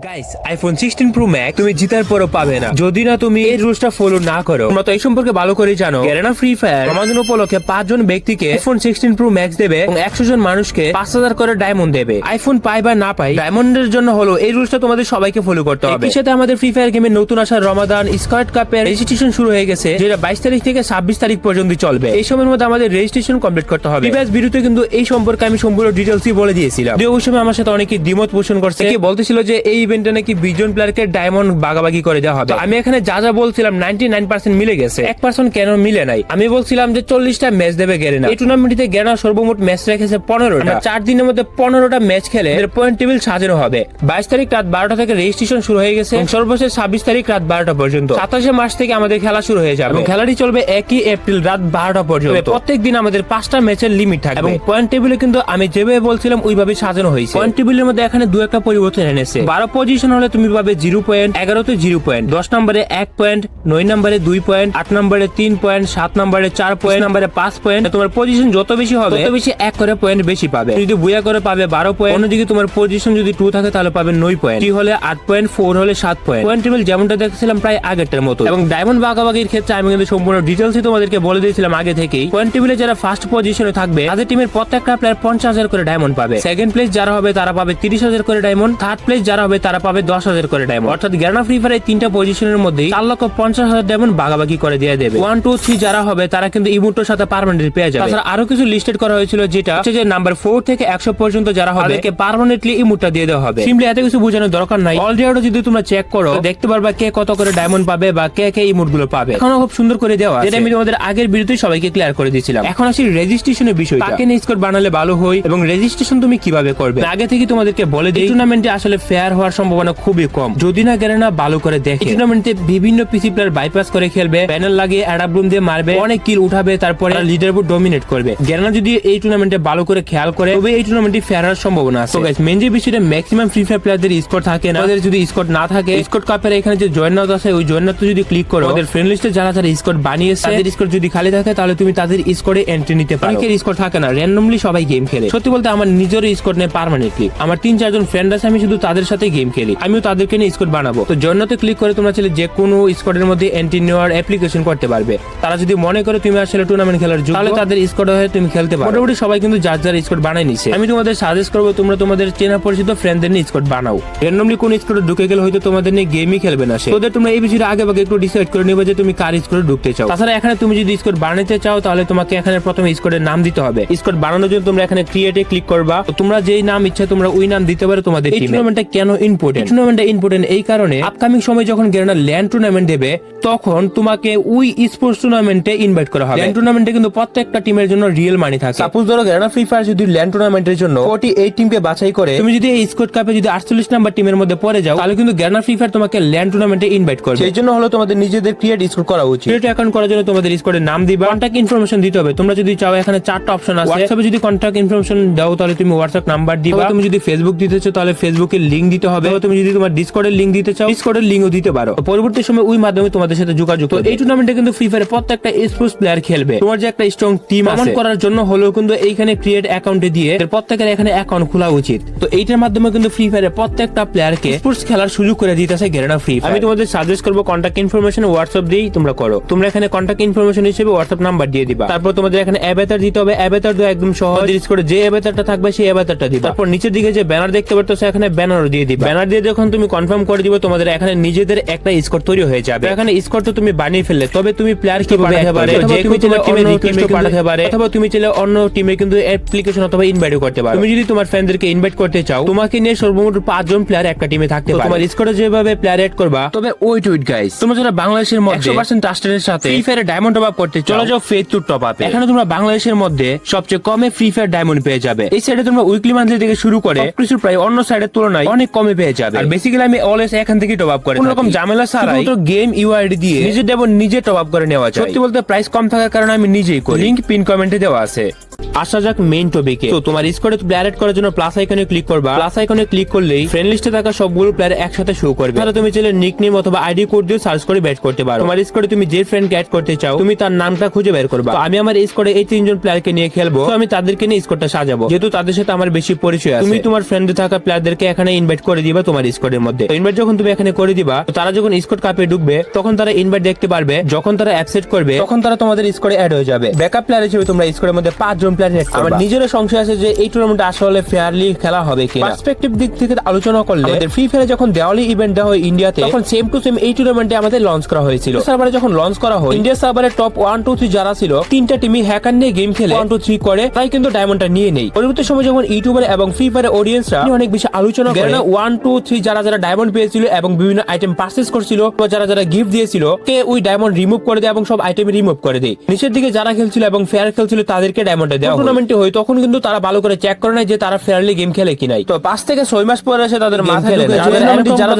Guys iPhone 16 pro max তুমি জিতার পরও পাবে না যদি না তুমি এই রুলসটা ফলো না করো। তোমরা তো এই সম্পর্কে ভালো করে জানো, গেরেনা ফ্রি ফায়ার সমাধান উপলক্ষে 5 জন ব্যক্তিকে আইফোন 16 প্রো ম্যাক্স দেবে এবং 100 জন মানুষকে 5000 করে ডায়মন্ড দেবে। আইফোন পাই বা না পাই, ডায়মন্ডের জন্য হলো এই রুলসটা তোমাদের সবাইকে ফলো করতে হবে। এর সাথে আমাদের ফ্রি ফায়ার গেমে নতুন আসা রমাদান স্কোয়াড কাপের রেজিস্ট্রেশন শুরু হয়ে গেছে, যেটা 22 তারিখ থেকে 26 তারিখ পর্যন্ত চলবে। এই সময়ের মধ্যে আমাদের রেজিস্ট্রেশন কমপ্লিট করতে হবে। প্রিভিয়াস ভিডিওতে কিন্তু এই সম্পর্কে আমি সম্পূর্ণ ডিটেইলসই বলে দিয়েছিলাম। ওই সময় আমার সাথে অনেকে দ্বিমত পোষণ করছে, কি বলতেছিল যে এই ইভেন্টে নাকি 20 জন প্লেয়ারকে ডায়মন্ড ভাগাভাগি করে দেওয়া হবে। আমি এখানে যা যা বলছিলাম 99% মিলে গেছে, 1% কেন মিলে নাই? আমি বলছিলাম যে 40টা ম্যাচ দেবে গেরেনা। এই টুর্নামেন্টে গেরেনা সর্বমোট ম্যাচ রেখেছে 15টা। 4 দিনের মধ্যে 15টা ম্যাচ খেলে এর পয়েন্ট টেবিল সাজানো হবে। 22 তারিখ রাত 12টা থেকে রেজিস্ট্রেশন শুরু হয়ে গেছে এবং সর্বশেষ 26 তারিখ রাত 12টা পর্যন্ত। 27 মার্চ থেকে আমাদের খেলা শুরু হয়ে যাবে এবং খেলাটি চলবে 1 এপ্রিল রাত 12টা পর্যন্ত। প্রত্যেক দিন আমাদের 5টা ম্যাচের লিমিট থাকবে এবং পয়েন্ট টেবিলে কিন্তু আমি যেভাবে বলছিলাম ওইভাবে সাজানো হয়েছে। পয়েন্ট টেবিলের মধ্যে এখানে দু একটা পরিবর্তন এনেছে। 12 পজিশন হলে তুমি পাবে 0 পয়েন্ট, 11তে 0 পয়েন্ট, 10 নম্বরে 1 পয়েন্ট, 9 নম্বরে 2 পয়েন্ট, 8 নম্বরে 3 পয়েন্ট, 7 নম্বরে 4 পয়েন্ট, নম্বরে 5 পয়েন্ট। তোমার পজিশন যত বেশি হবে তত বেশি 1 করে পয়েন্ট বেশি পাবে। যদি বুয়া করে পাবে 12 পয়েন্ট, অন্যদিকে তোমার পজিশন যদি 2 থাকে তাহলে পাবে 9 পয়েন্ট, 3 হলে 8 পয়েন্ট, 4 হলে 7 পয়েন্ট। পয়েন্ট টেবিল যেমনটা দেখছিলাম প্রায় আগেরটার মতো। এবং ডায়মন্ড ভাগাভাগির ক্ষেত্রে আমি কিন্তু সম্পূর্ণ ডিটেইলসই তোমাদেরকে বলে দিয়েছিলাম আগে থেকেই। পয়েন্ট টেবিলে যারা ফার্স্ট পজিশনে থাকবে তাদের টিমের প্রত্যেকটা প্লেয়ার 50,000 করে ডায়মন্ড পাবে। সেকেন্ড প্লেস যারা হবে তারা পাবে 30,000 করে ডায়মন্ড। থার্ড প্লেস যারা হবে তারা পাবে 10,000 করে ডায়মন্ড। অর্থাৎ গেরেনা ফ্রি ফায়ার এই 3টা পজিশনের মধ্যে 4,50,000 ডায়মন্ড ভাগাভাগি করে দিয়ে দেবে। 1, 2, 3 যারা হবে তারা কিন্তু ইমোটের সাথে পার্মানেন্টলি পেয়ে যাবে। তাছাড়া আরো কিছু লিস্টেড করা হয়েছিল, যেটা হচ্ছে যে নাম্বার 4 থেকে 100 পর্যন্ত যারা হবে তাদেরকে পার্মানেন্টলি ইমোটটা দিয়ে দেওয়া হবে। সিম্পলি এত কিছু বোঝানোর দরকার নাই। অলরেডি যদি তোমরা চেক করো দেখতে পারবা কে কত করে ডায়মন্ড পাবে বা কে কে ইমোট গুলো পাবে। এখন খুব সুন্দর করে দেওয়া, যেটা আমি তোমাদের আগের ভিডিওতে সবাইকে ক্লিয়ার করে দিয়েছিলাম। এখন আসি রেজিস্ট্রেশনের বিষয়, কাকে নিয়ে স্কোর বানালে ভালো হয় এবং রেজিস্ট্রেশন তুমি কিভাবে করবে। আগে থেকে তোমাদেরকে বলে দিই, টুর্নামেন্টে আসলে ফেয়ার হওয়ার সম্ভাবনা খুবই কম যদি না গেরেনা ভালো করে দেখে। টুর্নামেন্টে বিভিন্ন পিসি প্লেয়ার বাইপাস করে খেলবে, প্যানেল লাগিয়ে অ্যাডাব্লুম দিয়ে মারবে, অনেক কিল উঠাবে, তারপরে লিডার বোর্ড ডমিনেট করবে। গেরেনা যদি এই টুর্নামেন্টে ভালো করে খেয়াল করে তবে এই টুর্নামেন্টে ফেয়ার হওয়ার সম্ভাবনা আছে। তো গাইস মেইন যে বিষয়টা, ম্যাক্সিমাম ফ্রি ফায়ার প্লেয়ারদের স্কোর থাকে না। ওদের যদি স্কোর না থাকে, স্কোর কাপের এখানে যে জয়েন নাও আছে ওই জয়েন নাও যদি ক্লিক করো, ওদের ফ্রেন্ড লিস্টে যারা যারা স্কোর বানিয়েছে তাদের স্কোর যদি খালি থাকে তাহলে তুমি তাদের স্কোরে এন্ট্রি নিতে পারো। অনেকের স্কোর থাকে না, র্যান্ডমলি সবাই গেম খেলে। সত্যি বলতে আমার নিজের স্কোর নেই পার্মানেন্টলি। আমার 3-4 জন ফ্রেন্ড আছে, আমি শুধু তাদের সাথে গেম খেলি। আমিও তাদেরকে নিয়ে স্কোর বানাবো। তো জয়েন নাওতে ক্লিক করে তোমরা চাইলে যে কোনো স্কোরের মধ্যে এন্ট্রি নেওয়ার অ্যাপ্লিকেশন করতে পারবে। তারা যদি মনে করে তুমি আসলে টুর্নামেন্ট খেলার যোগ্য, তাহলে তাদের স্কোর হয়ে তুমি খেলতে পারো। মোটামুটি সবাই কিন্তু যার যার স্কোর বানাই নিছে। আমি তোমাদের সাজেস্ট করবো তোমরা তোমাদের চেনা পরিচিত ফ্রেন্ডদের নিয়ে স্কোর বানাও। র্যান্ডমলি কোন স্কোরে ঢুকে গেলে হয়তো তোমাদের নিয়ে গেমই খেলবে না সে। তোদের তোমরা এই বিষয়টা আগে ভাগে একটু ডিসাইড করে নেবে যে তুমি কার স্কোরে ঢুকতে চাও। তাছাড়া এখানে তুমি যদি স্কোর বানাতে চাও তাহলে তোমাকে এখানে প্রথমে স্কোরের নাম দিতে হবে। স্কোর বানানোর জন্য তোমরা এখানে ক্রিয়েটে ক্লিক করবা। তোমরা যেই নাম ইচ্ছা তোমরা ওই নাম দিতে পারো তোমাদের টিমে। টুর্নামেন্টটা কেন ইম্পর্টেন্ট? টুর্নামেন্টটা ইম্পর্টেন্ট এই কারণে আপকামিং সময় যখন গেরেনা ল্যান্ড টুর্নামেন্ট দেবে তখন তোমাকে ওই স্পোর্টস টুর্নামেন্টে ইনভাইট করা হবে। ল্যান্ড টুর্নামেন্টে কিন্তু প্রত্যেকটা টিমের জন্য রিয়েল মানি থাকে। সাপোজ ধরো গেরেনা ফ্রি ফায়ার যদি ল্যান্ড টুর্নামেন্টের জন্য 48 টিমকে বাছাই করে, তুমি যদি এই স্কোয়াড কাপে যদি 48 নাম্বার টিমের মধ্যে পড়ে যাও তাহলে কিন্তু গেরেনা ফ্রি ফায়ার তোমাকে ল্যান্ড টুর্নামেন্টে ইনভাইট করবে। সেই জন্য হলো তোমাদের নিজেদের ক্রিয়েট স্কোর করা উচিত। ক্রিয়েট অ্যাকাউন্ট করার জন্য তোমাদের স্কোরের নাম দিবা, কন্টাক্ট ইনফরমেশন দিতে হবে। তোমরা যদি চাও এখানে 4টা অপশন আছে। হোয়াটসঅ্যাপে যদি কন্টাক্ট ইনফরমেশন দাও তাহলে তুমি হোয়াটসঅ্যাপ নাম্বার দিবা। তুমি যদি ফেসবুক দিতে চাও তাহলে ফেসবুকের লিংক দিতে হবে। তুমি যদি তোমার ডিসকর্ডের লিংক দিতে চাও ডিসকর্ডের লিংকও দিতে পারো। পরবর্তী সময় ওই মাধ্যমে তোমাদের সাথে যোগাযোগ করবে। এই টুর্নামেন্টে কিন্তু ফ্রি ফায়ারে প্রত্যেকটা স্পোর্টস প্লেয়ার খেলবে। তোমার যে একটা স্ট্রং টিম আছে করার জন্য হলো কিন্তু এইখানে ক্রিয়েট অ্যাকাউন্টে দিয়ে প্রত্যেকের এখানে অ্যাকাউন্ট খোলা উচিত। তো এইটার মাধ্যমে কিন্তু ফ্রি ফায়ারে প্রত্যেকটা প্লেয়ারকে স্পোর্টস খেলার সুযোগ করে দিতেছে গেরেনা ফ্রি ফায়ার। আমি তোমাদের সাজেস্ট করবো কন্টাক্ট ইনফরমেশন হোয়াটসঅ্যাপ দিয়েই তোমরা করো। তোমরা এখানে কন্টাক্ট ইনফরমেশন হিসেবে হোয়াটসঅ্যাপ নাম্বার দিয়ে দিবা। তারপর তোমাদের এখানে অ্যাভাতার দিতে হবে। অ্যাভাতার দেওয়া একদম সহজ। করে যে অ্যাভাতারটা থাকবে সেই অ্যাভাতারটা দিবা। তারপর নিচের দিকে যে ব্যানার দেখতে পাচ্ছ এখানে ব্যানারও দিয়ে দিবা। ব্যানার দিয়ে যখন তুমি কনফার্ম করে দিবে তোমাদের এখানে নিজেদের একটা স্কোর তৈরি হয়ে যাবে। এখানে স্কোর তো তুমি বানিয়ে ফেললে, তবে তুমি প্লেয়ার কি পাঠাতে পারে, যে তুমি চাইলে টিমে রিকোয়েস্ট পাঠাতে পারে, অথবা তুমি চাইলে অন্য টিমে কিন্তু অ্যাপ্লিকেশন অথবা ইনভাইটও করতে পারো। তুমি যদি তোমার ফ্রেন্ডদেরকে ইনভাইট করতে চাও তোমাকে নিয়ে সর্বমোট 5 জন প্লেয়ার একটা টিমে থাকতে পারে। তোমার স্কোরে যেভাবে প্লেয়ার এড করবা, তবে ওয়েট গাইস, তোমরা যারা বাংলাদেশের মধ্যে 100% ট্রাস্টেডের সাথে ফ্রি ফায়ারে ডায়মন্ড টপ আপ করতে চলে যাও ফেজ টু টপ আপে। এখানে তোমরা বাংলাদেশের মধ্যে সবচেয়ে কমে ফ্রি ফায়ার ডায়মন্ড পেয়ে যাবে। এই সাইডে তোমরা উইকলি মান্থলি থেকে শুরু করে সবকিছু প্রায় অন্য সাইডের তুলনায় অনেক কমে পেয়ে যাবে। আর বেসিক্যালি আমি অলওয়েজ এখান থেকে টপ আপ করে কোনো রকম ঝামেলা ছাড়াই গেম ইউআইডি দিয়ে নিজে ডায়মন্ড নিজে টপ আপ করে নেওয়া যায়। সত্যি বলতে প্রাইস কম থাকার কারণে আমি নিজেই করি। লিংক পিন কমেন্টে দেওয়া আছে। আসা যাক মেইন টপিকে। তো তোমার স্কোরে প্লেয়ার এড করার জন্য প্লাস আইকনে ক্লিক করবা। প্লাস আইকনে ক্লিক করলেই ফ্রেন্ড লিস্টে থাকা সবগুলো প্লেয়ার একসাথে শো করবে। তাহলে তুমি চাইলে নিকনেম অথবা আইডি কোড দিয়ে সার্চ করে ব্যাট করতে পারো। তোমার স্কোরে তুমি যে ফ্রেন্ড অ্যাড করতে চাও তুমি তার নামটা খুঁজে বের করবা। তো আমি আমার স্কোরে এই 3 জন প্লেয়ারকে নিয়ে খেলবো। তো আমি তাদেরকে নিয়ে স্কোরটা সাজাবো, যেহেতু তাদের সাথে আমার বেশি পরিচয় আছে। তুমি তোমার ফ্রেন্ডে থাকা প্লেয়ারদেরকে এখানে ইনভাইট করে দিবা। দিবা তোমার স্কোয়াডের মধ্যে। ইনভাইট যখন তুমি এখানে করে দিবা, তো তারা যখন স্কোয়াড কাপে ঢুকবে তখন তারা ইনভাইট দেখতে পারবে। যখন তারা অ্যাকসেপ্ট করবে তখন তারা তোমাদের স্কোয়াডে অ্যাড হয়ে যাবে। ব্যাকআপ প্লেয়ার হিসেবে তোমরা স্কোয়াডের মধ্যে 5 জন প্লেয়ার অ্যাড করবে। আমার নিজেরও সংশয় আছে যে এই টুর্নামেন্ট আসলে ফেয়ারলি খেলা হবে কিনা। পার্সপেক্টিভ দিক থেকে আলোচনা করলে আমাদের ফ্রি ফায়ারে যখন দেওয়ালি ইভেন্ট দেওয়া হয় ইন্ডিয়াতে, তখন সেম টু সেম এই টুর্নামেন্টে আমাদের লঞ্চ করা হয়েছিল। সার্ভারে যখন লঞ্চ করা হয়, ইন্ডিয়া সার্ভারে টপ 1 2 3 যারা ছিল, 3টা টিমই হ্যাকার নিয়ে গেম খেলে 1 2 3 করে, তাই কিন্তু ডায়মন্ডটা নিয়ে নেই। পরবর্তী সময় যখন ইউটিউবার এবং ফ্রি ফায়ার অডিয়েন্সরা অনেক বেশি আলোচনা করে 1 2 3 যারা যারা ডায়মন্ড পেয়েছিল এবং বিভিন্ন আইটেম পারচেজ করছিল, যারা যারা গিফট দিয়েছিল, কে ওই ডায়মন্ড রিমুভ করে দেয় এবং সব আইটেম রিমুভ করে দেয়। নিচের দিকে যারা খেলছিল এবং ফেয়ার খেলছিল তাদেরকে ডায়মন্ডটা দেওয়া। টুর্নামেন্টে হয় তখন কিন্তু তারা ভালো করে চেক করে না যে তারা ফেয়ারলি গেম খেলে কি নাই। তো 5 থেকে 6 মাস পরে এসে তাদের মাথায় ঢুকে যারা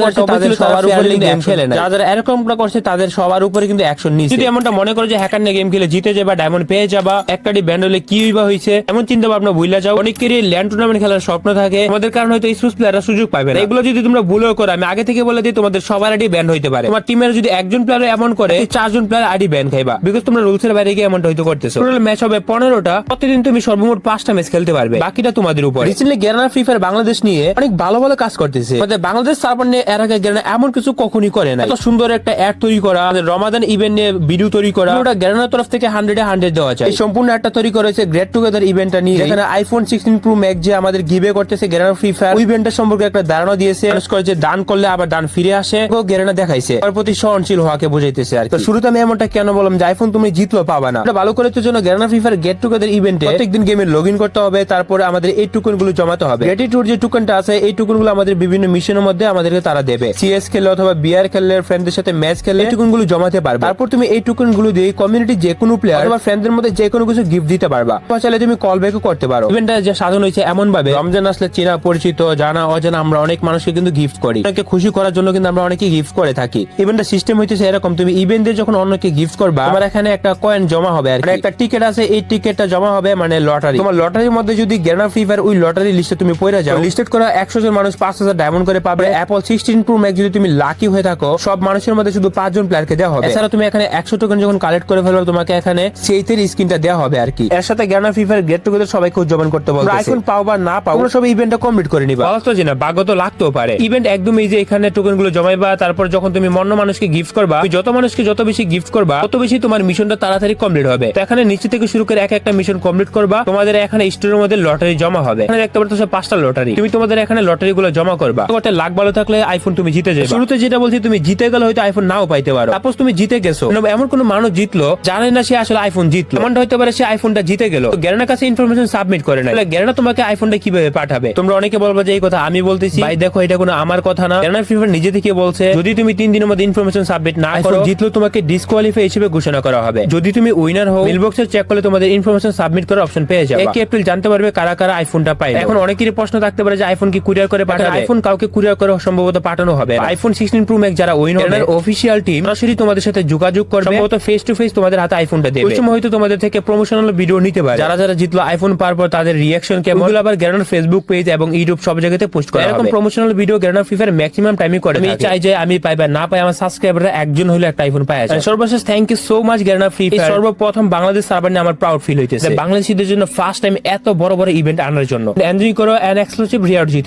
যারা এরকম করছে তাদের সবার উপরে কিন্তু অ্যাকশন নিচ্ছে। যদি এমনটা মনে করে যে হ্যাকার নিয়ে গেম খেলে জিতে যাবা, ডায়মন্ড পেয়ে যাবা, একটাটি ব্যান্ড হলে কি বা হয়েছে, এমন চিন্তা ভাবনা ভুলে যাও। অনেকেরই ল্যান্ড টুর্নামেন্ট খেলার স্বপ্ন থাকে, আমাদের কারণে হয়তো স্পোর্টস প্লেয়াররা সুযোগ পাবে না। এগুলো যদি তোমরা ভুলও করো, আমি আগে থেকে বলে দিই তোমাদের সবার আইডি ব্যান্ড হইতে পারে। তোমার টিমের যদি একজন প্লেয়ার এমন করে 4 জন প্লেয়ার আইডি ব্যান্ড খাইবা, বিকজ তোমরা রুলসের বাইরে গিয়ে এমনটা হয়তো করতেছো। টোটাল ম্যাচ হবে 15টা, প্রতিদিন তুমি সর্বমোট 5টা ম্যাচ খেলতে পারবে, বাকিটা তোমাদের উপর। রিসেন্টলি গেরানা ফ্রি ফায়ার বাংলাদেশ নিয়ে অনেক ভালো ভালো কাজ করতেছে। আমাদের বাংলাদেশ সার্ভার নিয়ে এর আগে গেরানা এমন কিছু কখনই করে না। এত সুন্দর একটা অ্যাড তৈরি করা, আমাদের রমাদান ইভেন্ট নিয়ে ভিডিও তৈরি করা, ওটা গেরানার তরফ থেকে 100 এ 100 দেওয়া যায়। এই সম্পূর্ণ একটা তৈরি করেছে গ্রেট টুগেদার ইভেন্টটা নিয়ে, যেখানে আইফোন 16 প্রো ম্যাক্স যে আমাদের গিভে করতেছে গেরানা ফ্রি ফায়ার, ওই ইভেন্টের সম্পর্কে একটা ধারণা দিয়েছে। যে দান করলে আবার দান ফিরে আসে, গেরানা দেখাইছে তার প্রতি সহনশীল হওয়াকে বুঝাইতেছে আর কি। তো শুরুতে আমি এমনটা কেন বললাম যে আইফোন তুমি জিতলো পাবা না, এটা ভালো করে জন্য গেরানা ফ্রি ফায়ার গেট টুগেদার ইভেন্টে প্রত্যেকদিন গেমে লগ ইন করতে হবে, তারপরে আমাদের এই টোকেন গুলো জমাতে হবে। গ্র্যাটিটিউড যে টোকেনটা আছে, এই টোকেন গুলো আমাদের বিভিন্ন মিশনের মধ্যে আমাদেরকে তারা দেবে। সিএস খেলে অথবা বিআর খেললে, ফ্রেন্ডদের সাথে ম্যাচ খেললে এই টোকেন গুলো জমাতে পারবে। তারপর তুমি এই টোকেন গুলো দিয়ে কমিউনিটি যে কোনো প্লেয়ার অথবা ফ্রেন্ডদের মধ্যে যে কোনো কিছু গিফট দিতে পারবা। চাইলে তুমি কল ব্যাকও করতে পারো। ইভেন্টটা যে সাজানো হয়েছে এমন ভাবে, রমজান আসলে চেনা পরিচিত জানা অজানা আমরা অনেক মানুষকে কিন্তু গিফট করি, অনেকে খুশি করার জন্য কিন্তু আমরা অনেকে গিফট করে থাকি। ইভেন্টটা সিস্টেম হইতেছে এরকম, তুমি ইভেন্ট দিয়ে যখন অন্যকে গিফট করবা, তোমার এখানে একটা কয়েন জমা হবে আর একটা টিকেট আছে, এই টিকেটটা জমা হবে মানে লটারি। তোমার লটারির মধ্যে যদি গেরানা ফ্রি ফায়ার ওই লটারি লিস্টে তুমি পড়ে যাও, লিস্টেড করা 100 জন মানুষ 5000 ডায়মন্ড করে পাবে। অ্যাপল 16 প্রো ম্যাক্স যদি তুমি লাকি হয়ে থাকো, সব মানুষের মধ্যে শুধু 5 জন প্লেয়ারকে দেওয়া হবে। এছাড়া তুমি এখানে 100 টোকেন যখন কালেক্ট করে ফেলবে, তোমাকে এখানে সেইতের স্কিনটা দেওয়া হবে আর কি। এর সাথে গেরানা ফ্রি ফায়ার গেট টুগেদার সবাইকে উদযাপন করতে বলছে। আইফোন পাও বা না পাও, তোমরা সব ইভেন্টটা কমপ্লিট করে নিবা। ভালো তো জিনা ভাগ্য তো লাগতেও পারে। ইভেন্ট একদম এই যে এখানে টোকেন গুলো জমাইবা, তারপর যখন তুমি অন্য মানুষকে গিফট করবা, যত মানুষকে যত বেশি গিফট করবা তত বেশি তোমার মিশনটা তাড়াতাড়ি কমপ্লিট হবে। তো এখানে নিচে থেকে শুরু করে একটা মিশন কমপ্লিট করবা, তোমাদের এখানে স্টোরের মধ্যে লটারি জমা হবে। এখানে দেখতে পাচ্ছ 5টা লটারি, তুমি তোমাদের এখানে লটারি গুলো জমা করবা। তোমার লাখ ভালো থাকলে আইফোন তুমি জিতে যাবে। শুরুতে যেটা বলছি, তুমি জিতে গেলে হয়তো আইফোন নাও পাইতে পারো। সাপোজ তুমি জিতে গেছো, এমন কোন মানুষ জিতলো জানে না সে আসলে আইফোন জিতলো, এমনটা হতে পারে সে আইফোনটা জিতে গেল, গেরানার কাছে ইনফরমেশন সাবমিট করে না, গেরানা তোমাকে আইফোনটা কিভাবে পাঠাবে? তোমরা অনেকে বলবো যে এই কথা আমি বলতেছি, ভাই দেখো এটা কোনো আমার কথা না, গেরানা ফ্রি ফায়ার নিজে থেকে বলছে যদি তুমি 3 দিনের মধ্যে ইনফরমেশন সাবমিট না করো, জিতলো তোমাকে ডিসকোয়ালিফাই হিসেবে ঘোষণা করা হবে। যদি তুমি উইনার হও, মেলবক্সে চেক করলে তোমাদের ইনফরমেশন সাবমিট করার অপশন পেয়ে যাবে। 1 এপ্রিল জানতে পারবে কারা কারা আইফোনটা পায়। এখন অনেকেরই প্রশ্ন থাকতে পারে যে আইফোন কি কুরিয়ার করে পাঠাবে? আইফোন কাউকে কুরিয়ার করে সম্ভবত পাঠানো হবে। আইফোন 16 প্রো ম্যাক্স যারা উইন হবে, অফিশিয়াল টিম সরাসরি তোমাদের সাথে যোগাযোগ করবে, সম্ভবত ফেস টু ফেস তোমাদের হাতে আইফোনটা দেবে। ওই সময় হয়তো তোমাদের থেকে প্রমোশনাল ভিডিও নিতে পারে। যারা যারা জিতলো আইফোন পাওয়ার পর তাদের রিঅ্যাকশন কেমন, ওগুলো আবার গেরানার ফেসবুক পেজ এবং ইউটিউব সব জায়গাতে পোস্ট করা হবে। এরকম promotional video Garena Free Fire maximum টাইমই করে। আমি চাই যে আমি পাই বা না পাই, আমার সাবস্ক্রাইবাররা একজন হলে একটা আইফোন পায়। সর্বশেষ thank you so much Garena Free Fire, সর্বপ্রথম বাংলাদেশ সার্ভার নিয়ে আমার প্রাউড ফিল হইতেছে। বাংলাদেশিদের জন্য ফার্স্ট টাইম এত বড় বড় ইভেন্ট আনার জন্য। এনজয় করো এন্ড এক্সক্লুসিভ রিওয়ার্ড জিতে